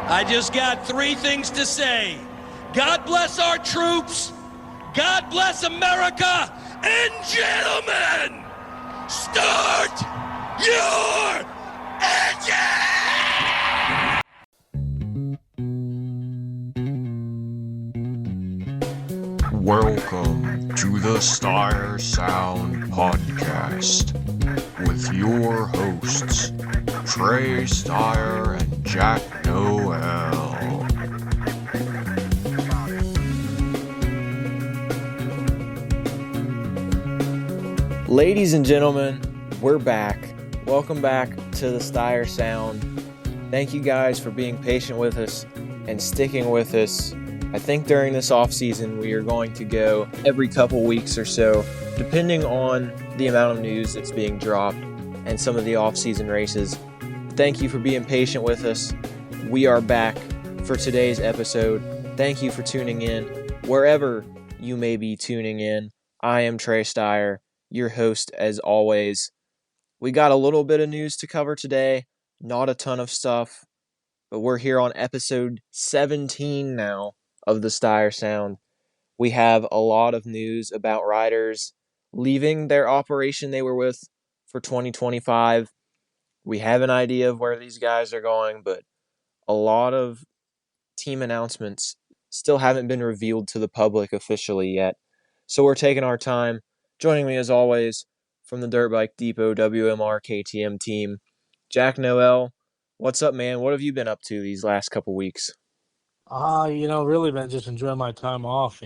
I just got three things to say. God bless our troops, God bless America, and gentlemen, start your engine! Welcome to the Stire Sound podcast with your hosts, Trey, Stire, and Jack Noel. Ladies and gentlemen, we're back. Welcome back to the Stire Sound. Thank you guys for being patient with us and sticking with us. I think during this off season we are going to go every couple weeks or so, depending on the amount of news that's being dropped and some of the off season races. Thank you for being patient with us. We are back for today's episode. Thank you for tuning in wherever you may be tuning in. I am Trey Stire, your host as always. We got a little bit of news to cover today, not a ton of stuff, but we're here on episode 17 now of the Stire Sound. We have a lot of news about riders leaving their operation they were with for 2025. We have an idea of where these guys are going, but a lot of team announcements still haven't been revealed to the public officially yet. So we're taking our time. Joining me as always from the Dirt Bike Depot WMR KTM team, Jack Noel. What's up, man? What have you been up to these last couple weeks? Really been just enjoying my time off,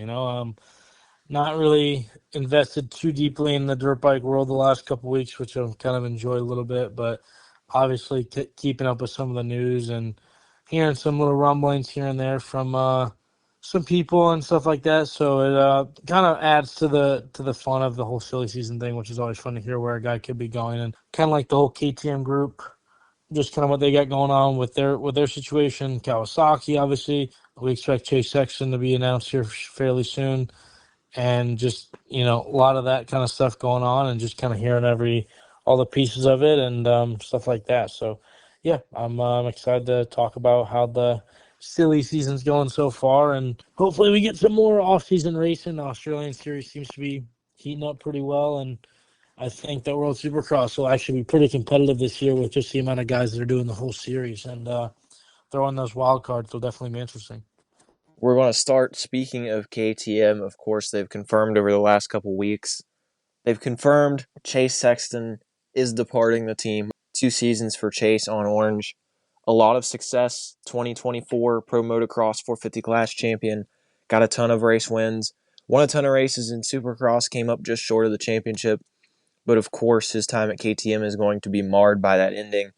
not really invested too deeply in the dirt bike world the last couple weeks, which I've kind of enjoyed a little bit, but obviously keeping up with some of the news and hearing some little rumblings here and there from some people and stuff like that. So it kind of adds to the fun of the whole silly season thing, which is always fun to hear where a guy could be going, and kind of like the whole KTM group, just kind of what they got going on with their situation. Kawasaki, obviously, we expect Chase Sexton to be announced here fairly soon, and just a lot of that kind of stuff going on, and just kind of hearing all the pieces of it and stuff like that. So yeah, I'm excited to talk about how the silly season's going so far, and hopefully we get some more off-season racing. The Australian series seems to be heating up pretty well, and I think that World Supercross will actually be pretty competitive this year with just the amount of guys that are doing the whole series, and throwing those wild cards will definitely be interesting. We're going to start, speaking of KTM, of course, they've confirmed over the last couple weeks. They've confirmed Chase Sexton is departing the team. 2 seasons for Chase on Orange. A lot of success, 2024 Pro Motocross 450 class champion. Got a ton of race wins. Won a ton of races in Supercross, came up just short of the championship. But of course, his time at KTM is going to be marred by that ending,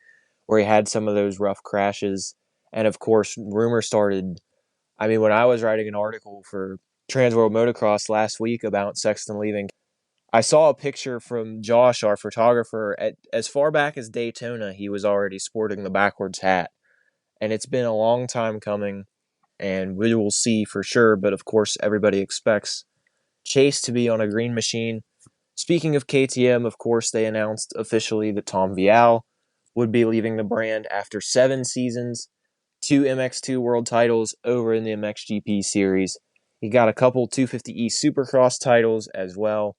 where he had some of those rough crashes. And of course, rumors started. I mean, when I was writing an article for TransWorld Motocross last week about Sexton leaving, I saw a picture from Josh, our photographer, at as far back as Daytona, he was already sporting the backwards hat. And it's been a long time coming, and we will see for sure. But of course, everybody expects Chase to be on a green machine. Speaking of KTM, of course, they announced officially that Tom Vial would be leaving the brand after 7 seasons, 2 MX2 world titles over in the MXGP series. He got a couple 250E Supercross titles as well.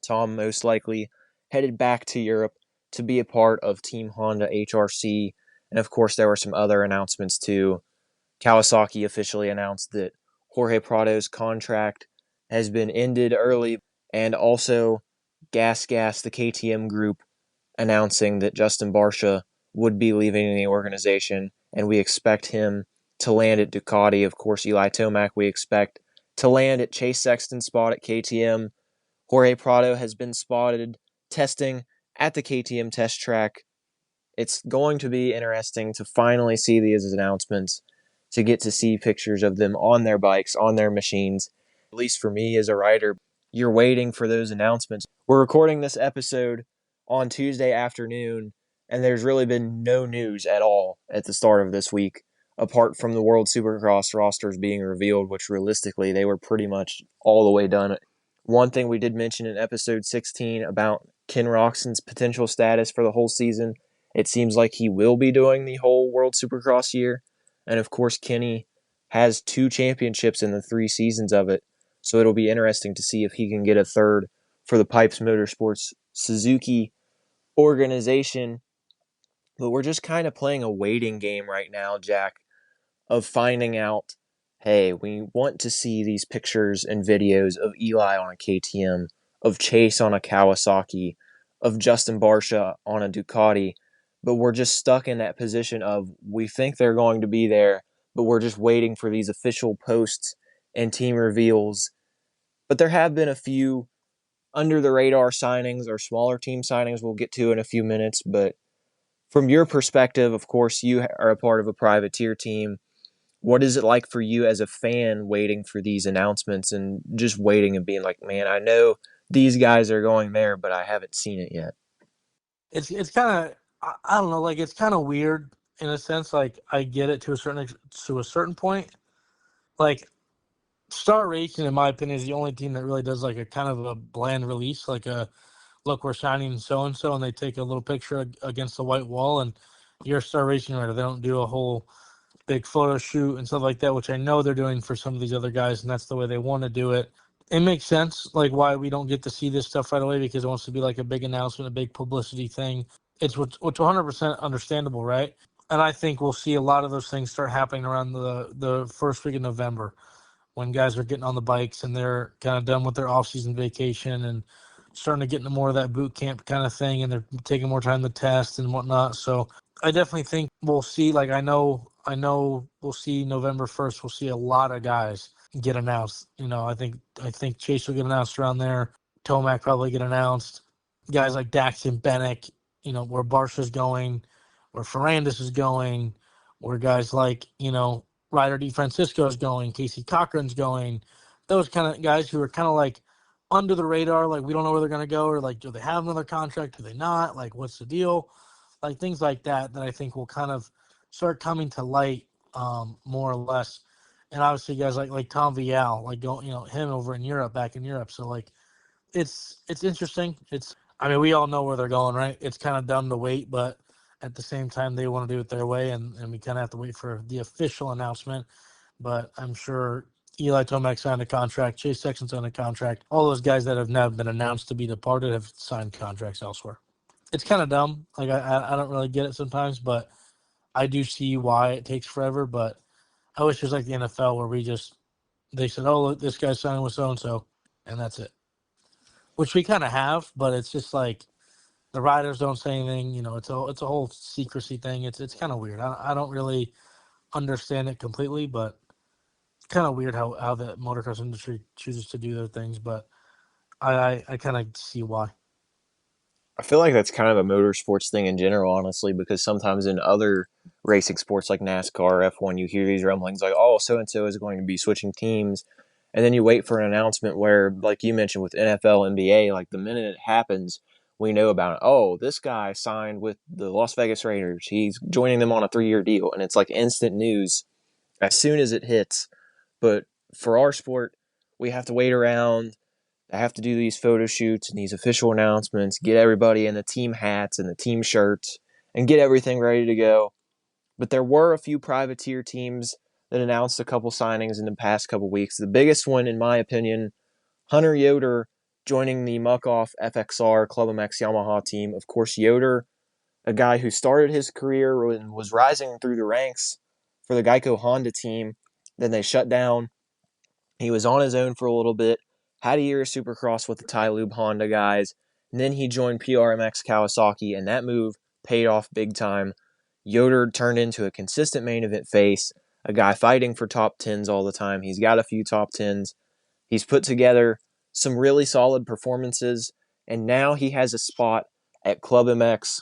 Tom most likely headed back to Europe to be a part of Team Honda HRC. And of course, there were some other announcements too. Kawasaki officially announced that Jorge Prado's contract has been ended early, and also Gas, the KTM group, announcing that Justin Barcia would be leaving the organization, and we expect him to land at Ducati. Of course, Eli Tomac we expect to land at Chase Sexton's spot at KTM. Jorge Prado has been spotted testing at the KTM test track. It's going to be interesting to finally see these announcements, to get to see pictures of them on their bikes, on their machines. At least for me as a rider, you're waiting for those announcements. We're recording this episode on Tuesday afternoon, and there's really been no news at all at the start of this week, apart from the World Supercross rosters being revealed, which realistically they were pretty much all the way done. One thing we did mention in episode 16 about Ken Roczen's potential status for the whole season, it seems like he will be doing the whole World Supercross year. And of course, Kenny has 2 championships in the 3 seasons of it. So it'll be interesting to see if he can get a third for the Pipes Motorsports Suzuki organization. But we're just kind of playing a waiting game right now, Jack, of finding out, hey, we want to see these pictures and videos of Eli on a KTM, of Chase on a Kawasaki, of Justin Barcia on a Ducati, but we're just stuck in that position of we think they're going to be there, but we're just waiting for these official posts and team reveals. But there have been a few under the radar signings or smaller team signings we'll get to in a few minutes, but from your perspective, of course, you are a part of a privateer team. What is it like for you as a fan waiting for these announcements and just waiting and being like, man, I know these guys are going there, but I haven't seen it yet? It's kind of, I don't know, like it's kind of weird in a sense. Like I get it to a certain point. Like Star Racing, in my opinion, is the only team that really does like a kind of a bland release, like a look, we're signing so and so, and they take a little picture against the white wall, and you're a Star Racing rider. They don't do a whole big photo shoot and stuff like that, which I know they're doing for some of these other guys, and that's the way they want to do it. It makes sense, like why we don't get to see this stuff right away, because it wants to be like a big announcement, a big publicity thing. It's what's 100% understandable, right? And I think we'll see a lot of those things start happening around the first week of November, when guys are getting on the bikes and they're kind of done with their off-season vacation and starting to get into more of that boot camp kind of thing, and they're taking more time to test and whatnot. So I definitely think we'll see, like I know we'll see November 1st, we'll see a lot of guys get announced. I think Chase will get announced around there. Tomac probably get announced. Guys like Daxton Bennick, where Barcia's going, where Ferrandis is going, where guys like, Ryder DeFrancisco is going, Casey Cochran's going, those kind of guys who are kind of like under the radar, like we don't know where they're going to go, or like, do they have another contract? Do they not? Like, what's the deal? Like things like that I think will kind of start coming to light, more or less. And obviously guys like Tom Vial, like going, him over in Europe, back in Europe. So like, it's interesting. I mean, we all know where they're going, right? It's kind of dumb to wait, but at the same time, they want to do it their way, and we kind of have to wait for the official announcement. But I'm sure Eli Tomac signed a contract, Chase Sexton signed a contract. All those guys that have now been announced to be departed have signed contracts elsewhere. It's kind of dumb. Like I don't really get it sometimes, but I do see why it takes forever. But I wish it was like the NFL where they said, oh, look, this guy's signing with so and so, and that's it. Which we kind of have, but it's just like the riders don't say anything. It's a whole secrecy thing. It's kind of weird. I don't really understand it completely, but it's kind of weird how the motocross industry chooses to do their things. But I kind of see why. I feel like that's kind of a motorsports thing in general, honestly, because sometimes in other racing sports like NASCAR, F1, you hear these rumblings like, oh, so-and-so is going to be switching teams. And then you wait for an announcement where, like you mentioned with NFL, NBA, like the minute it happens, we know about it. Oh, this guy signed with the Las Vegas Raiders. He's joining them on a 3-year deal. And it's like instant news as soon as it hits. But for our sport, we have to wait around. I have to do these photo shoots and these official announcements, get everybody in the team hats and the team shirts, and get everything ready to go. But there were a few privateer teams that announced a couple signings in the past couple weeks. The biggest one, in my opinion, Hunter Yoder joining the Muck-Off FXR Club MX Yamaha team. Of course, Yoder, a guy who started his career and was rising through the ranks for the Geico Honda team. Then they shut down. He was on his own for a little bit, had a year of Supercross with the Ty Lube Honda guys, and then he joined PRMX Kawasaki, and that move paid off big time. Yoder turned into a consistent main event face, a guy fighting for top 10s all the time. He's got a few top 10s. He's put together some really solid performances, and now he has a spot at Club MX,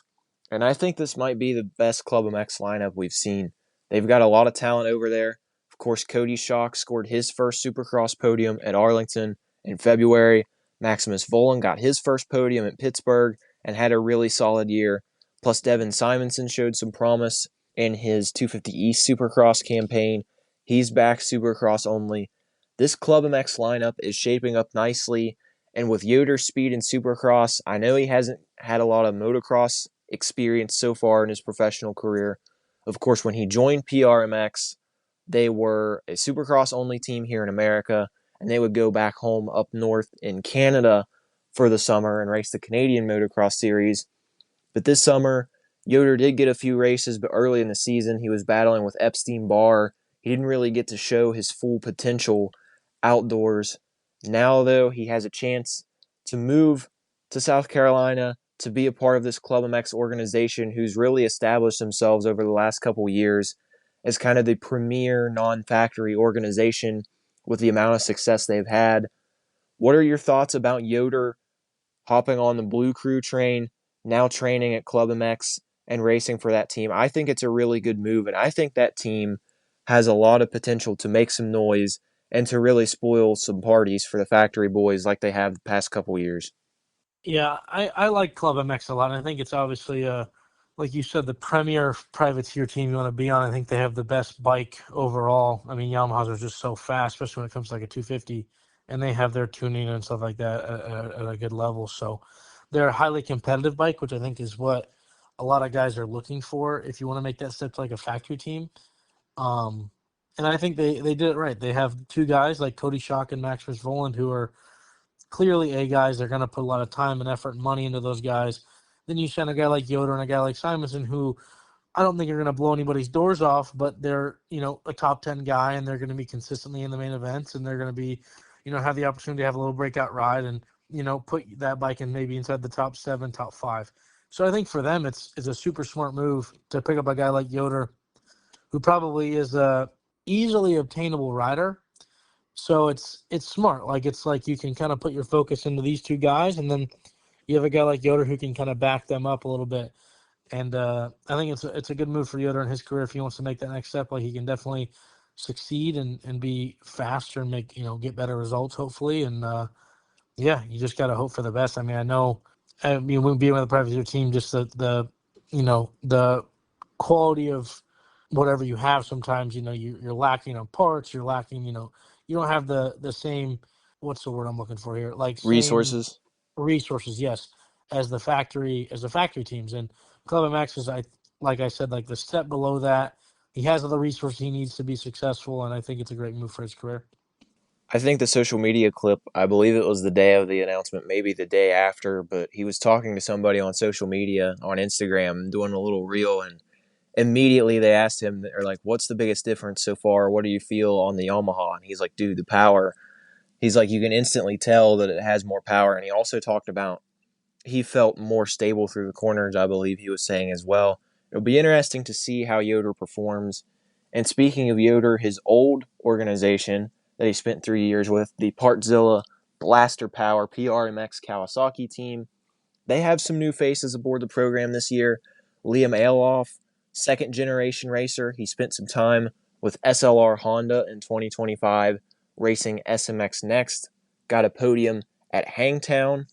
and I think this might be the best Club MX lineup we've seen. They've got a lot of talent over there. Of course, Cody Schock scored his first Supercross podium at Arlington in February. Maximus Volan got his first podium at Pittsburgh and had a really solid year. Plus, Devin Simonson showed some promise in his 250 East Supercross campaign. He's back Supercross only. This Club MX lineup is shaping up nicely, and with Yoder's speed in Supercross, I know he hasn't had a lot of motocross experience so far in his professional career. Of course, when he joined PRMX, they were a Supercross-only team here in America, and they would go back home up north in Canada for the summer and race the Canadian Motocross Series. But this summer, Yoder did get a few races, but early in the season, he was battling with Epstein-Barr. He didn't really get to show his full potential outdoors. Now, though, he has a chance to move to South Carolina to be a part of this Club MX organization who's really established themselves over the last couple years as kind of the premier non-factory organization with the amount of success they've had. What are your thoughts about Yoder hopping on the Blue Crew train, now training at Club MX and racing for that team? I think it's a really good move, and I think that team has a lot of potential to make some noise and to really spoil some parties for the factory boys like they have the past couple years. Yeah, I like Club MX a lot. I think it's obviously, like you said, the premier privateer team you want to be on. I think they have the best bike overall. I mean, Yamahas are just so fast, especially when it comes to like a 250, and they have their tuning and stuff like that at a good level. So they're a highly competitive bike, which I think is what a lot of guys are looking for if you want to make that step to like a factory team. Um, and I think they did it right. They have two guys like Cody Schock and Max Voland who are clearly A guys. They're going to put a lot of time and effort and money into those guys. Then you send a guy like Yoder and a guy like Simonson, who I don't think are going to blow anybody's doors off, but they're, a top 10 guy, and they're going to be consistently in the main events, and they're going to be, have the opportunity to have a little breakout ride and, put that bike in maybe inside the top 7, top 5. So I think for them, it's a super smart move to pick up a guy like Yoder, who probably is a easily obtainable rider. So it's smart. Like, it's like you can kind of put your focus into these two guys, and then you have a guy like Yoder who can kind of back them up a little bit. And I think it's a good move for Yoder in his career if he wants to make that next step. Like, he can definitely succeed and be faster and make get better results hopefully. And yeah, you just got to hope for the best. I mean, being with the privateer team, just the quality of whatever you have. Sometimes you're lacking on parts. You're lacking. You don't have the same. What's the word I'm looking for here? Like, same Resources. resources, yes, as the factory teams. And Club MX is, like I said, like the step below that. He has all the resources he needs to be successful, and I think it's a great move for his career. I think the social media clip, I believe it was the day of the announcement, maybe the day after, but he was talking to somebody on social media, on Instagram, doing a little reel, and immediately they asked him, they're like, what's the biggest difference so far? What do you feel on the Yamaha? And he's like, dude, the power. He's like, you can instantly tell that it has more power. And he also talked about he felt more stable through the corners, I believe he was saying as well. It'll be interesting to see how Yoder performs. And speaking of Yoder, his old organization that he spent 3 years with, the Partzilla Blaster Power PRMX Kawasaki team, they have some new faces aboard the program this year. Liam Oehlhof, second generation racer. He spent some time with SLR Honda in 2025, racing SMX Next. Got a podium at Hangtown.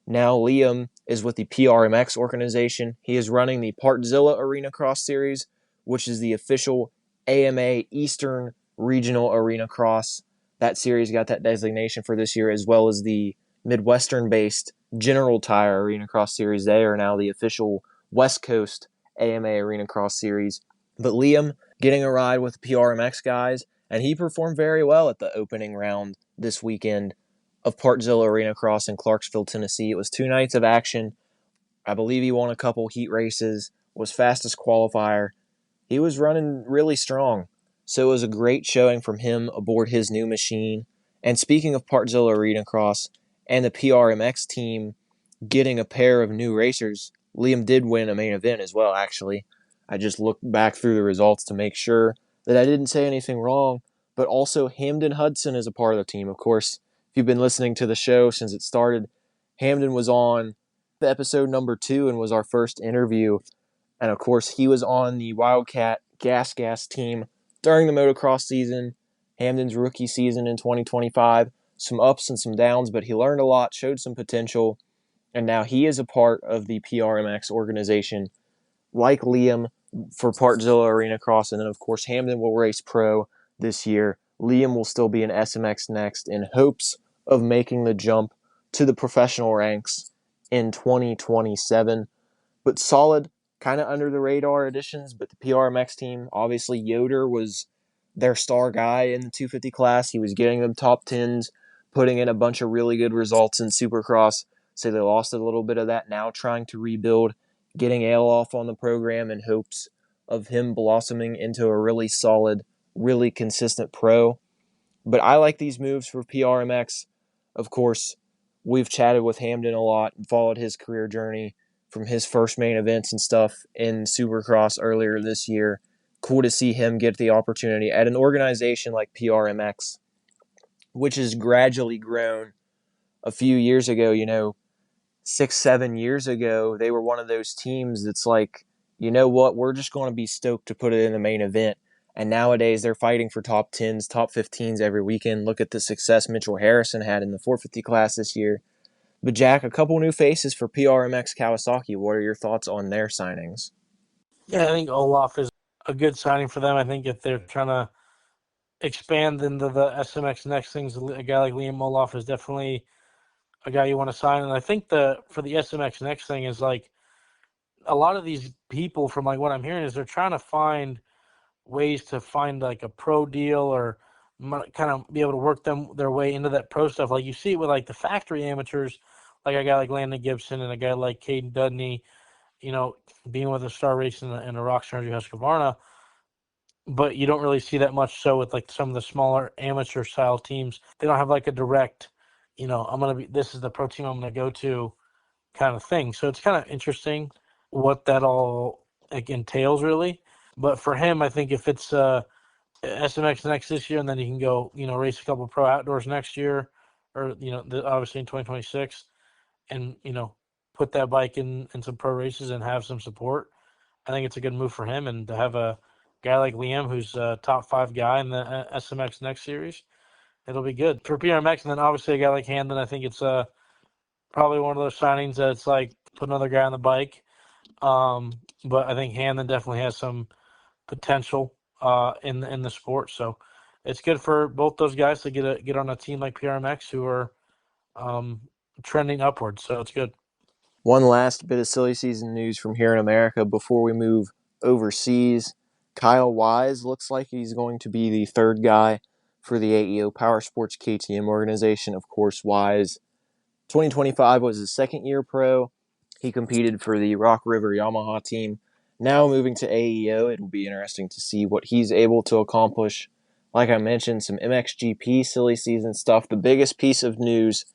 Now Liam is with the PRMX organization. He is running the Partzilla Arenacross Series, which is the official AMA Eastern Regional Arenacross. That series got that designation for this year, as well as the Midwestern-based General Tire Arenacross Series. They are now the official West Coast AMA Arenacross Series. But Liam getting a ride with the PRMX guys, and he performed very well at the opening round this weekend of Partzilla Arenacross in Clarksville, Tennessee. It was 2 nights of action. I believe he won a couple heat races, was fastest qualifier. He was running really strong. So it was a great showing from him aboard his new machine. And speaking of Partzilla Arenacross and the PRMX team getting a pair of new racers, Liam did win a main event as well, actually. I just looked back through the results to make sure that I didn't say anything wrong. But also Hamden Hudson is a part of the team. Of course, if you've been listening to the show since it started, Hamden was on the episode number 2 and was our first interview. And of course, he was on the Wildcat Gas team during the motocross season, Hamden's rookie season in 2025. Some ups and some downs, but he learned a lot, showed some potential, and now he is a part of the PRMX organization, like Liam for Partzilla Arenacross. And then, of course, Hamden will race pro this year. Liam will still be in SMX Next in hopes of making the jump to the professional ranks in 2027. But solid kind of under the radar additions, but the PRMX team, obviously Yoder was their star guy in the 250 class. He was getting them top 10s, putting in a bunch of really good results in Supercross. So they lost a little bit of that, now trying to rebuild, getting Oehlhof on the program in hopes of him blossoming into a really solid, really consistent pro. But I like these moves for PRMX. Of course, we've chatted with Hamden a lot and followed his career journey from his first main events and stuff in Supercross earlier this year. Cool to see him get the opportunity at an organization like PRMX, which has gradually grown. A few years ago, 6-7 years ago, they were one of those teams that's like, you know what, we're just going to be stoked to put it in the main event. And nowadays they're fighting for top 10s, top 15s every weekend. Look at the success Mitchell Harrison had in the 450 class this year. But Jack, a couple new faces for PRMX Kawasaki. What are your thoughts on their signings? Yeah, I think Oehlhof is a good signing for them. I think if they're trying to expand into the SMX next things, a guy like Liam Oehlhof is definitely a guy you want to sign. And I think for the SMX next thing is like a lot of these people from like what I'm hearing is they're trying to find ways to find like a pro deal or kind of be able to work their way into that pro stuff. Like you see it with like the factory amateurs, like a guy like Landon Gibson and a guy like Caden Dudney, being with a Star Race and a Rockstar Andrew Husqvarna. But you don't really see that much so with like some of the smaller amateur style teams. They don't have like a direct, this is the pro team I'm going to go to kind of thing. So it's kind of interesting what that all like entails really. But for him, I think if it's SMX next this year, and then he can go, race a couple pro outdoors next year, or obviously in 2026, and put that bike in some pro races and have some support. I think it's a good move for him, and to have a guy like Liam, who's a top 5 guy in the SMX next series, it'll be good for PRMX. And then obviously a guy like Hamden, I think it's probably one of those signings that it's like put another guy on the bike. But I think Hamden definitely has some potential in the sport. So it's good for both those guys to get on a team like PRMX who are trending upwards. So it's good. One last bit of silly season news from here in America before we move overseas. Kyle Wise looks like he's going to be the third guy for the AEO Power Sports KTM organization. Of course, Wise, 2025 was his second year pro. He competed for the Rock River Yamaha team. Now moving to AEO, it will be interesting to see what he's able to accomplish. Like I mentioned, some MXGP silly season stuff. The biggest piece of news,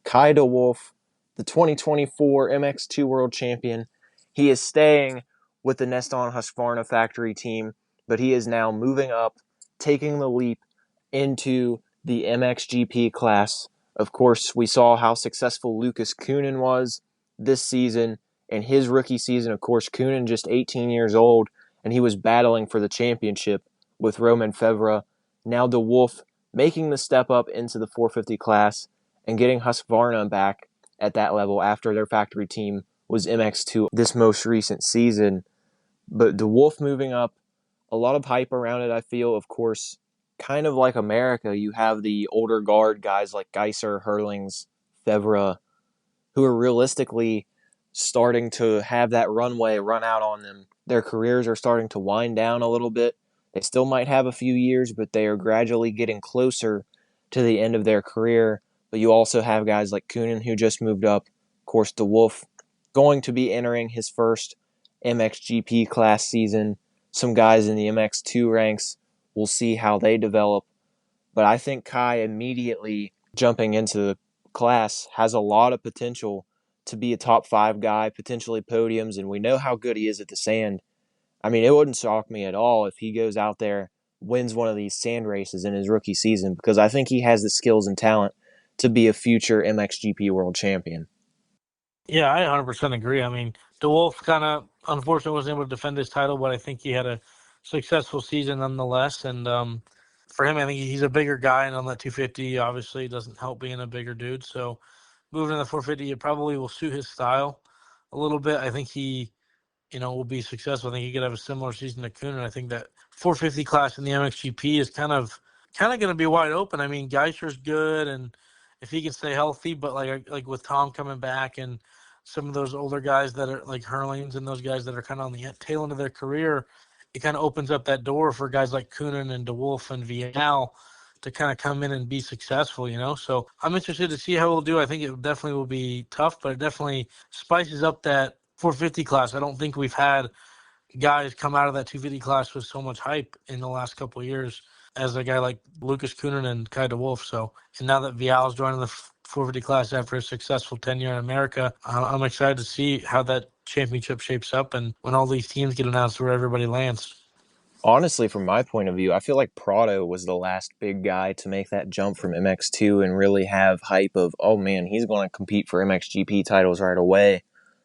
Kai de Wolf, the 2024 MX2 World Champion. He is staying with the Neston Husqvarna factory team, but he is now moving up, taking the leap into the MXGP class. Of course, we saw how successful Lucas Kunin was this season. In his rookie season, of course, Kunin just 18 years old, and he was battling for the championship with Roman Fevre. Now de Wolf making the step up into the 450 class and getting Husqvarna back at that level after their factory team was MX2 this most recent season. But de Wolf moving up, a lot of hype around it, I feel. Of course, kind of like America, you have the older guard guys like Geiser, Hurlings, Fevre, who are realistically starting to have that runway run out on them. Their careers are starting to wind down a little bit. They still might have a few years, but they are gradually getting closer to the end of their career. But you also have guys like Kunin, who just moved up. Of course, de Wolf going to be entering his first MXGP class season. Some guys in the MX2 ranks, we'll see how they develop. But I think Kai immediately jumping into the class has a lot of potential to be a top 5 guy, potentially podiums, and we know how good he is at the sand. I mean, it wouldn't shock me at all if he goes out there, wins one of these sand races in his rookie season, because I think he has the skills and talent to be a future MXGP world champion. Yeah, I 100% agree. I mean, de Wolf kind of unfortunately wasn't able to defend his title, but I think he had a successful season nonetheless. And for him, I think he's a bigger guy, and on that 250, obviously, it doesn't help being a bigger dude. So moving to the 450, it probably will suit his style a little bit. I think he, will be successful. I think he could have a similar season to Kuhn, and I think that 450 class in the MXGP is kind of going to be wide open. I mean, Geiser's good, and if he can stay healthy, but like with Tom coming back and some of those older guys that are like Hurlings and those guys that are kind of on the tail end of their career, it kind of opens up that door for guys like Coonan and DeWolf and Vial to kind of come in and be successful, So I'm interested to see how we'll do. I think it definitely will be tough, but it definitely spices up that 450 class. I don't think we've had guys come out of that 250 class with so much hype in the last couple of years as a guy like Lucas Coonan and Kai DeWolf. So, and now that Vial's joining the 450 class after a successful tenure in America, I'm excited to see how that championship shapes up and when all these teams get announced where everybody lands. Honestly, from my point of view, I feel like Prado was the last big guy to make that jump from MX2 and really have hype of, oh man, he's going to compete for MXGP titles right away.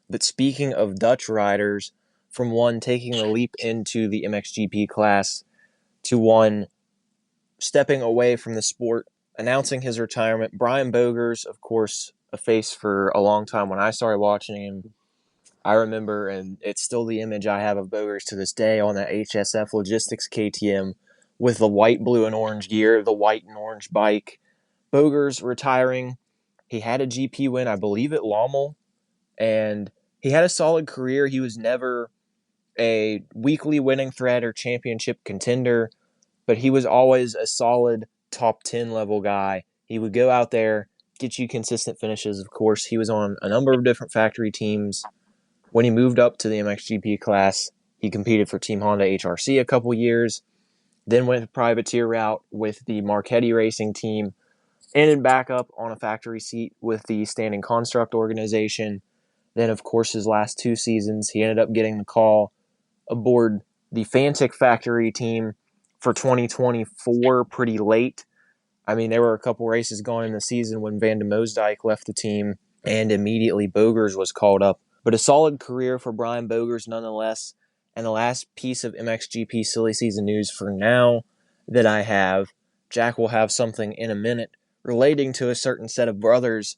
But speaking of Dutch riders, from one taking the leap into the MXGP class to one stepping away from the sport, announcing his retirement, Brian Bogers, of course, a face for a long time when I started watching him. I remember, and it's still the image I have of Bogers to this day on that HSF Logistics KTM with the white, blue, and orange gear, the white and orange bike. Bogers retiring. He had a GP win, I believe, at Lommel, and he had a solid career. He was never a weekly winning threat or championship contender, but he was always a solid top 10 level guy. He would go out there, get you consistent finishes. Of course, he was on a number of different factory teams. When he moved up to the MXGP class, he competed for Team Honda HRC a couple years, then went the privateer route with the Marchetti Racing team, ended back up on a factory seat with the Standing Construct organization. Then, of course, his last 2 seasons, he ended up getting the call aboard the Fantic factory team for 2024 pretty late. I mean, there were a couple races going in the season when Van de Moosdijk left the team, and immediately Bogers was called up. But a solid career for Brian Bogers nonetheless. And the last piece of MXGP Silly Season news for now that I have, Jack will have something in a minute relating to a certain set of brothers,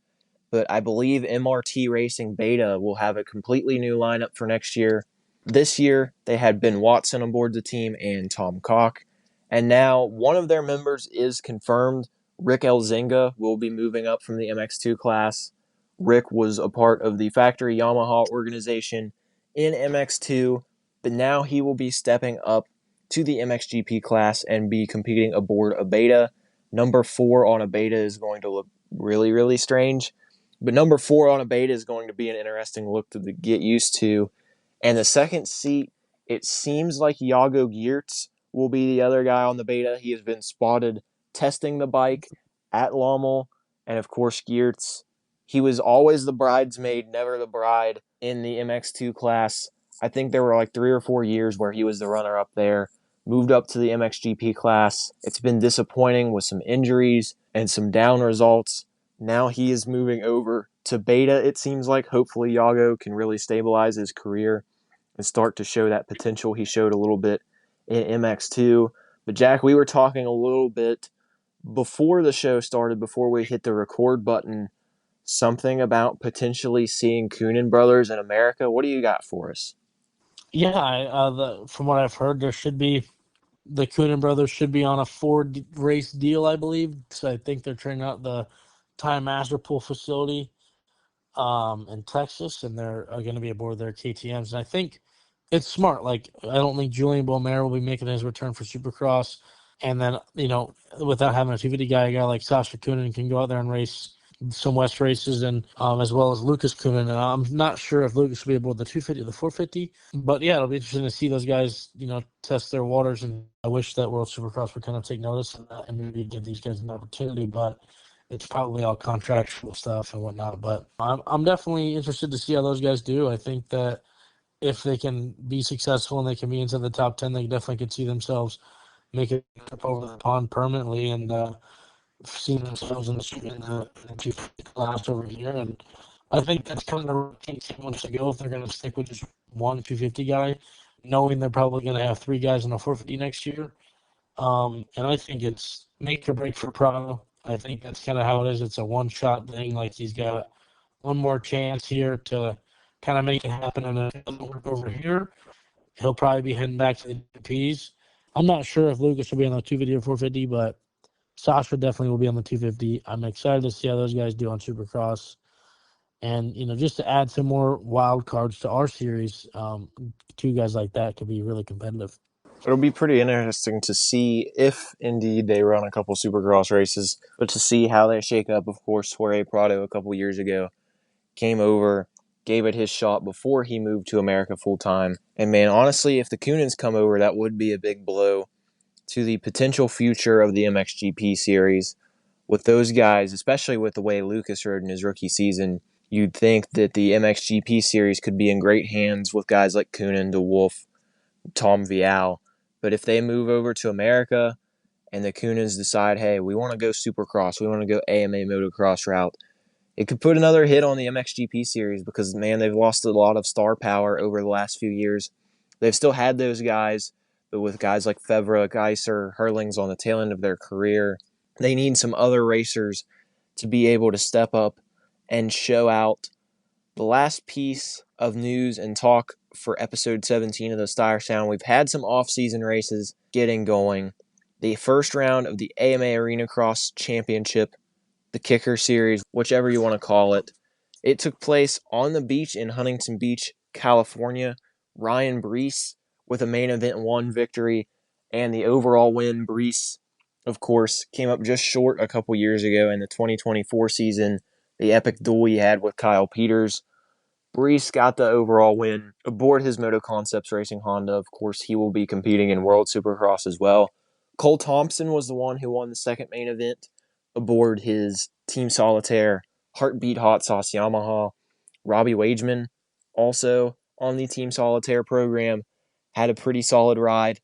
but I believe MRT Racing Beta will have a completely new lineup for next year. This year, they had Ben Watson aboard the team and Tom Cock. And now one of their members is confirmed. Rick Elzinga will be moving up from the MX2 class. Rick was a part of the factory Yamaha organization in MX2, but now he will be stepping up to the MXGP class and be competing aboard a Beta. Number 4 on a Beta is going to look really, really strange, but number 4 on a Beta is going to be an interesting look to get used to. And the second seat, it seems like Jago Geertz will be the other guy on the Beta. He has been spotted testing the bike at Lommel, and of course Geertz, he was always the bridesmaid, never the bride in the MX2 class. I think there were like 3 or 4 years where he was the runner-up there, moved up to the MXGP class. It's been disappointing with some injuries and some down results. Now he is moving over to Beta, it seems like. Hopefully Jago can really stabilize his career and start to show that potential he showed a little bit in MX2. But Jack, we were talking a little bit before the show started, before we hit the record button, something about potentially seeing Coonan brothers in America. What do you got for us? Yeah, from what I've heard, there should be the Coonan brothers should be on a 4-race deal, I believe. So I think they're training out the Time Master Pool facility in Texas, and they're going to be aboard their KTMs. And I think it's smart. Like, I don't think Julian Beaumer will be making his return for Supercross. And then, without having a 250 guy, a guy like Sasha Coonan can go out there and race some West races, and as well as Lucas Coonan. And I'm not sure if Lucas will be aboard the 250 or the 450, but yeah, it'll be interesting to see those guys, test their waters. And I wish that World Supercross would kind of take notice of that and maybe give these guys an opportunity, but it's probably all contractual stuff and whatnot. But I'm definitely interested to see how those guys do. I think that if they can be successful and they can be into the top 10, they definitely could see themselves make it up over the pond permanently and see themselves in the 250 class over here. And I think that's kind of the routine team wants to go if they're going to stick with just one 250 guy, knowing they're probably going to have 3 guys in the 450 next year. And I think it's make or break for Prado. I think that's kind of how it is. It's a one-shot thing. Like, he's got one more chance here to kind of make it happen, and if it doesn't work over here, he'll probably be heading back to the GPs. I'm not sure if Lucas will be on the 250 or 450, but Sasha definitely will be on the 250. I'm excited to see how those guys do on Supercross. And, just to add some more wild cards to our series, two guys like that could be really competitive. It'll be pretty interesting to see if indeed they run a couple Supercross races, but to see how they shake up. Of course, Jorge Prado a couple years ago came over, gave it his shot before he moved to America full time. And man, honestly, if the Coonans come over, that would be a big blow to the potential future of the MXGP series. With those guys, especially with the way Lucas rode in his rookie season, you'd think that the MXGP series could be in great hands with guys like Coonan, DeWolf, Tom Vial. But if they move over to America and the Coonans decide, hey, we want to go Supercross, we want to go AMA Motocross route, it could put another hit on the MXGP series because, man, they've lost a lot of star power over the last few years. They've still had those guys, but with guys like Fevra, Geiser, Hurlings on the tail end of their career, they need some other racers to be able to step up and show out. The last piece of news and talk for episode 17 of the Stire Sound, we've had some off-season races getting going. The first round of the AMA Arenacross Championship, the Kicker Series, whichever you want to call it, it took place on the beach in Huntington Beach, California. Ryan Brees with a main event 1 victory and the overall win. Brees, of course, came up just short a couple years ago in the 2024 season, the epic duel he had with Kyle Peters. Brees got the overall win aboard his Moto Concepts Racing Honda. Of course, he will be competing in World Supercross as well. Cole Thompson was the one who won the second main event aboard his Team Solitaire Heartbeat Hot Sauce Yamaha. Robbie Wageman, also on the Team Solitaire program, had a pretty solid ride,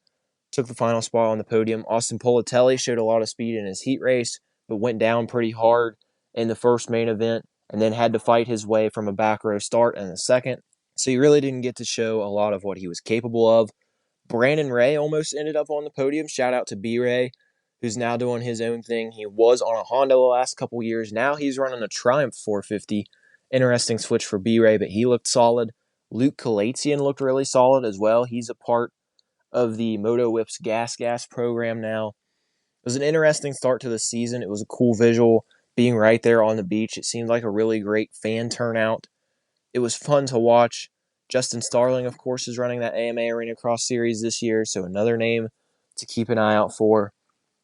took the final spot on the podium. Austin Politelli showed a lot of speed in his heat race, but went down pretty hard in the first main event and then had to fight his way from a back row start in the second. So he really didn't get to show a lot of what he was capable of. Brandon Ray almost ended up on the podium. Shout out to B-Ray, who's now doing his own thing. He was on a Honda the last couple years. Now he's running a Triumph 450. Interesting switch for B-Ray, but he looked solid. Luke Kalatsian looked really solid as well. He's a part of the Moto Whips Gas program now. It was an interesting start to the season. It was a cool visual being right there on the beach. It seemed like a really great fan turnout. It was fun to watch. Justin Starling, of course, is running that AMA Arenacross series this year, so another name to keep an eye out for.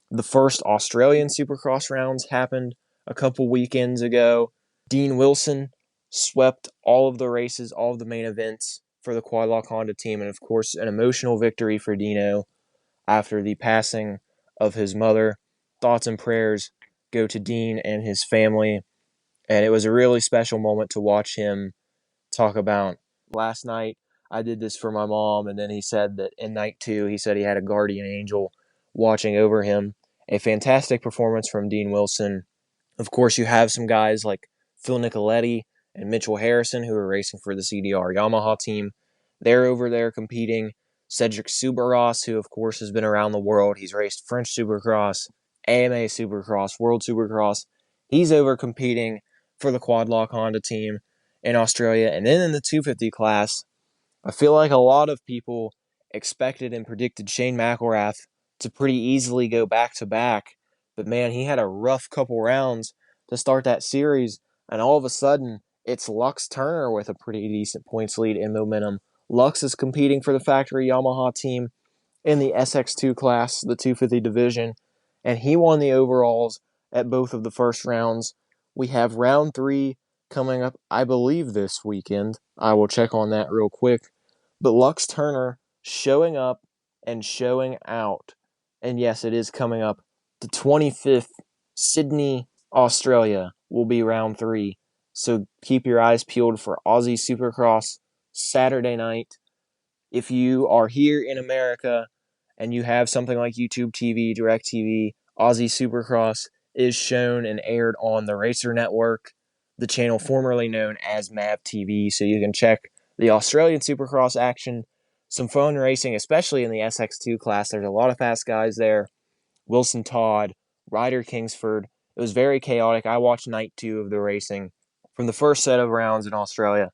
The first Australian Supercross rounds happened a couple weekends ago. Dean Wilson swept all of the races, all of the main events for the Quadlock Honda team, and of course, an emotional victory for Dino after the passing of his mother. Thoughts and prayers go to Dean and his family, and it was a really special moment to watch him talk about. Last night, I did this for my mom, and then he said that in night 2, he said he had a guardian angel watching over him. A fantastic performance from Dean Wilson. Of course, you have some guys like Phil Nicoletti and Mitchell Harrison who are racing for the CDR Yamaha team. They're over there competing. Cedric Subaros, who of course has been around the world. He's raced French Supercross, AMA Supercross, World Supercross. He's over competing for the Quadlock Honda team in Australia. And then in the 250 class, I feel like a lot of people expected and predicted Shane McElrath to pretty easily go back-to-back. But man, he had a rough couple rounds to start that series, and all of a sudden, it's Lux Turner with a pretty decent points lead and momentum. Lux is competing for the factory Yamaha team in the SX2 class, the 250 division, and he won the overalls at both of the first rounds. We have round 3 coming up, I believe, this weekend. I will check on that real quick. But Lux Turner showing up and showing out. And yes, it is coming up. The 25th, Sydney, Australia, will be round 3. So keep your eyes peeled for Aussie Supercross Saturday night. If you are here in America and you have something like YouTube TV, DirecTV, Aussie Supercross is shown and aired on the Racer Network, the channel formerly known as MAV TV, so you can check the Australian Supercross action. Some fun racing, especially in the SX2 class. There's a lot of fast guys there. Wilson Todd, Ryder Kingsford. It was very chaotic. I watched night 2 of the racing from the first set of rounds in Australia.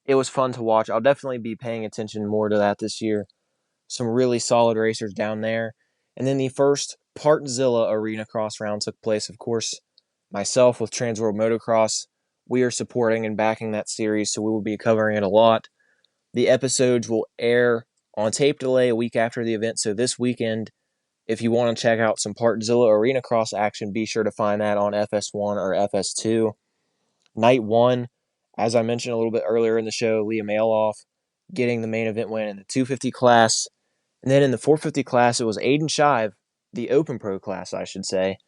It was fun to watch. I'll definitely be paying attention more to that this year. Some really solid racers down there. And then the first Partzilla Arenacross round took place. Of course, myself with TransWorld Motocross We are supporting and backing that series, so we will be covering it a lot. The episodes will air on tape delay a week after the event, so this weekend, if you want to check out some Partzilla Arenacross action, be sure to find that on FS1 or FS2. Night 1, as I mentioned a little bit earlier in the show, Oehlhof getting the main event win in the 250 class. And then in the 450 class, it was Aiden Shive, the Open Pro class, I should say.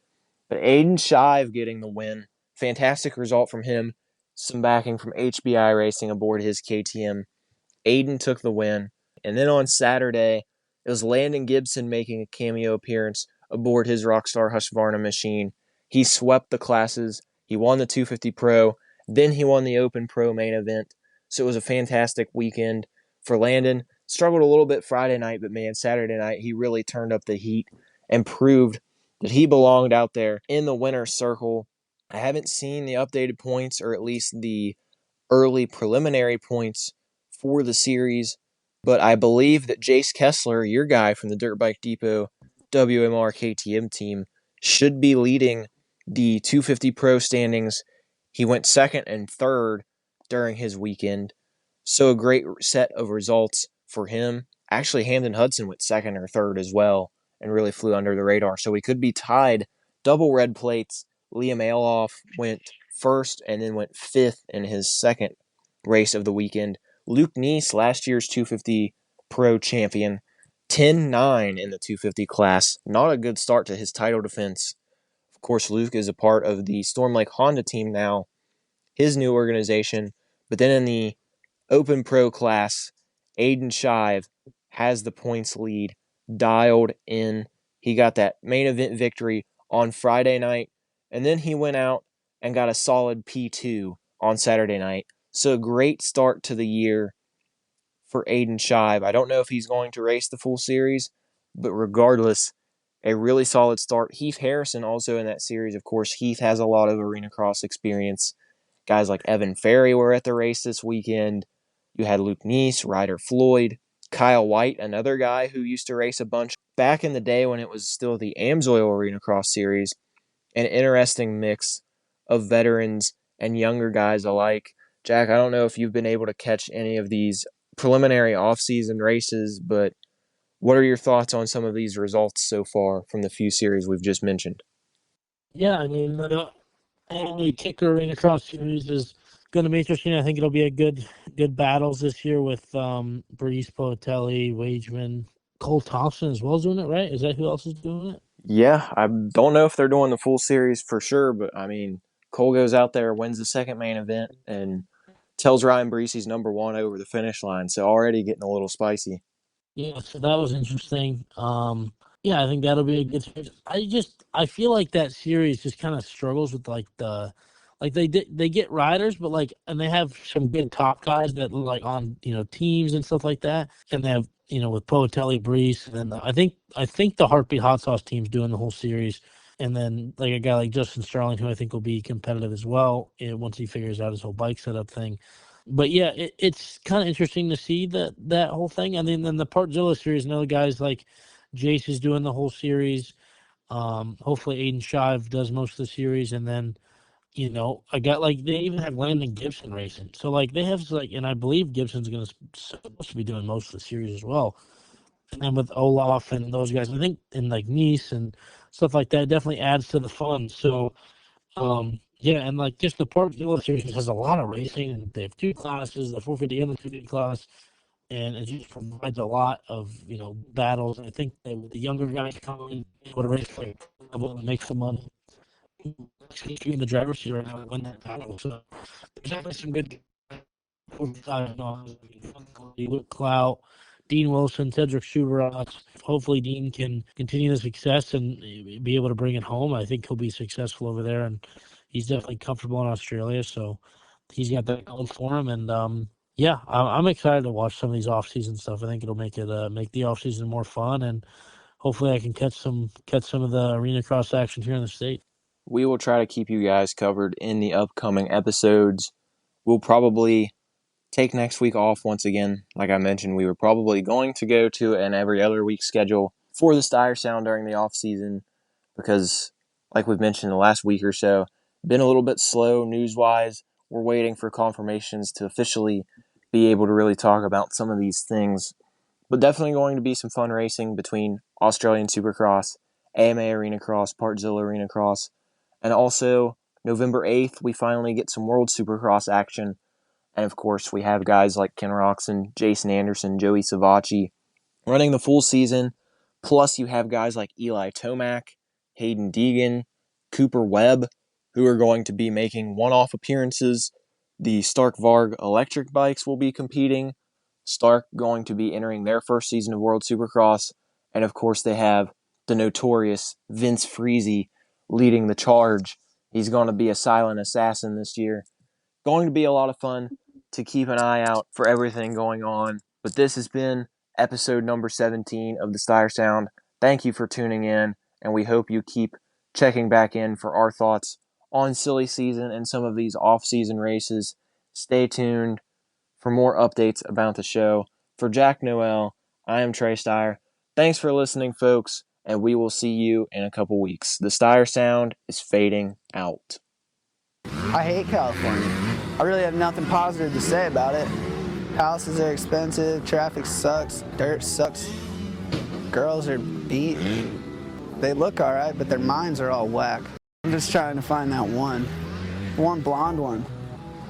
But Aiden Shive getting the win. Fantastic result from him. Some backing from HBI Racing aboard his KTM. Aiden took the win. And then on Saturday, it was Landon Gibson making a cameo appearance aboard his Rockstar Husqvarna machine. He swept the classes. He won the 250 Pro. Then he won the Open Pro main event. So it was a fantastic weekend for Landon. Struggled a little bit Friday night, but man, Saturday night he really turned up the heat and proved that he belonged out there in the winner's circle. I haven't seen the updated points, or at least the early preliminary points for the series, but I believe that Jace Kessler, your guy from the Dirt Bike Depot WMR KTM team, should be leading the 250 Pro standings. He went second and third during his weekend, so a great set of results for him. Actually, Hamden Hudson went second or third as well and really flew under the radar, so we could be tied. Double red plates. Liam Oehlhof went first and then went fifth in his second race of the weekend. Luke Neese, last year's 250 Pro champion, 10-9 in the 250 class. Not a good start to his title defense. Of course, Luke is a part of the Storm Lake Honda team now, his new organization. But then in the Open Pro class, Aiden Shive has the points lead dialed in. He got that main event victory on Friday night, and then he went out and got a solid P2 on Saturday night. So a great start to the year for Aiden Shive. I don't know if he's going to race the full series, but regardless, a really solid start. Heath Harrison also in that series. Of course, Heath has a lot of arena cross experience. Guys like Evan Ferry were at the race this weekend. You had Luke Neese, Ryder Floyd, Kyle White, another guy who used to race a bunch back in the day when it was still the Amsoil Arena Cross Series. An interesting mix of veterans and younger guys alike. Jack, I don't know if you've been able to catch any of these preliminary off-season races, but what are your thoughts on some of these results so far from the few series we've just mentioned? Yeah, I mean, the AMA Kicker Arenacross series is going to be interesting. I think it'll be a good battles this year with Breeze, Potelli, Wageman, Cole Thompson as well as doing it, right? Is that who else is doing it? Yeah, I don't know if they're doing the full series for sure, but I mean, Cole goes out there, wins the second main event, and tells Ryan Brees he's number one over the finish line. So already getting a little spicy. Yeah, so that was interesting. Yeah, I think that'll be a good series. I feel like that series just kind of struggles with like they get riders, but like and they have some good top guys that like on teams and stuff like that, and they have with Potelli, Brees, and then I think the Heartbeat Hot Sauce team's doing the whole series, and then like a guy like Justin Starling who I think will be competitive as well once he figures out his whole bike setup thing. But yeah, it's kind of interesting to see that whole thing. And then the Partzilla series, another guys like Jace is doing the whole series. Hopefully Aiden Shive does most of the series, and then I got like they even have Landon Gibson racing. So like they have like, and I believe Gibson's supposed to be doing most of the series as well. And then with Oehlhof and those guys, I think, and like Nice and stuff like that, definitely adds to the fun. So yeah, and like just the Partzilla series has a lot of racing, and they have two classes, the 450 and the 250 class, and it just provides a lot of battles. And I think that with the younger guys coming able to race for a level and make some money, actually in the driver's seat right now and win that battle. So there's definitely some good 45 Luke Clout, Dean Wilson, Cedric Schuberot. Hopefully, Dean can continue the success and be able to bring it home. I think he'll be successful over there, and he's definitely comfortable in Australia. So he's got that going for him. And yeah, I'm excited to watch some of these off-season stuff. I think it'll make the off-season more fun, and hopefully, I can catch some of the arena cross action here in the state. We will try to keep you guys covered in the upcoming episodes. We'll probably take next week off once again. Like I mentioned, we were probably going to go to an every other week schedule for the Stire Sound during the off season because, like we've mentioned the last week or so, been a little bit slow news-wise we're waiting for confirmations to officially be able to really talk about some of these things. But definitely going to be some fun racing between Australian Supercross, AMA Arenacross, Partzilla Arenacross, and also November 8th, we finally get some World Supercross action. And of course, we have guys like Ken Roxon, Jason Anderson, Joey Savacci running the full season. Plus, you have guys like Eli Tomac, Hayden Deegan, Cooper Webb, who are going to be making one-off appearances. The Stark Varg electric bikes will be competing. Stark going to be entering their first season of World Supercross. And of course, they have the notorious Vince Freezy leading the charge. He's going to be a silent assassin this year. Going to be a lot of fun to keep an eye out for everything going on. But this has been episode number 17 of the Stire Sound. Thank you for tuning in, and we hope you keep checking back in for our thoughts on silly season and some of these off-season races. Stay tuned for more updates about the show. For Jack Noel, I am Trey Stire. Thanks for listening, folks, and we will see you in a couple weeks. The Stire Sound is fading out. I hate California. I really have nothing positive to say about it. Houses are expensive, traffic sucks, dirt sucks, girls are beat. They look all right, but their minds are all whack. I'm just trying to find that one blonde one.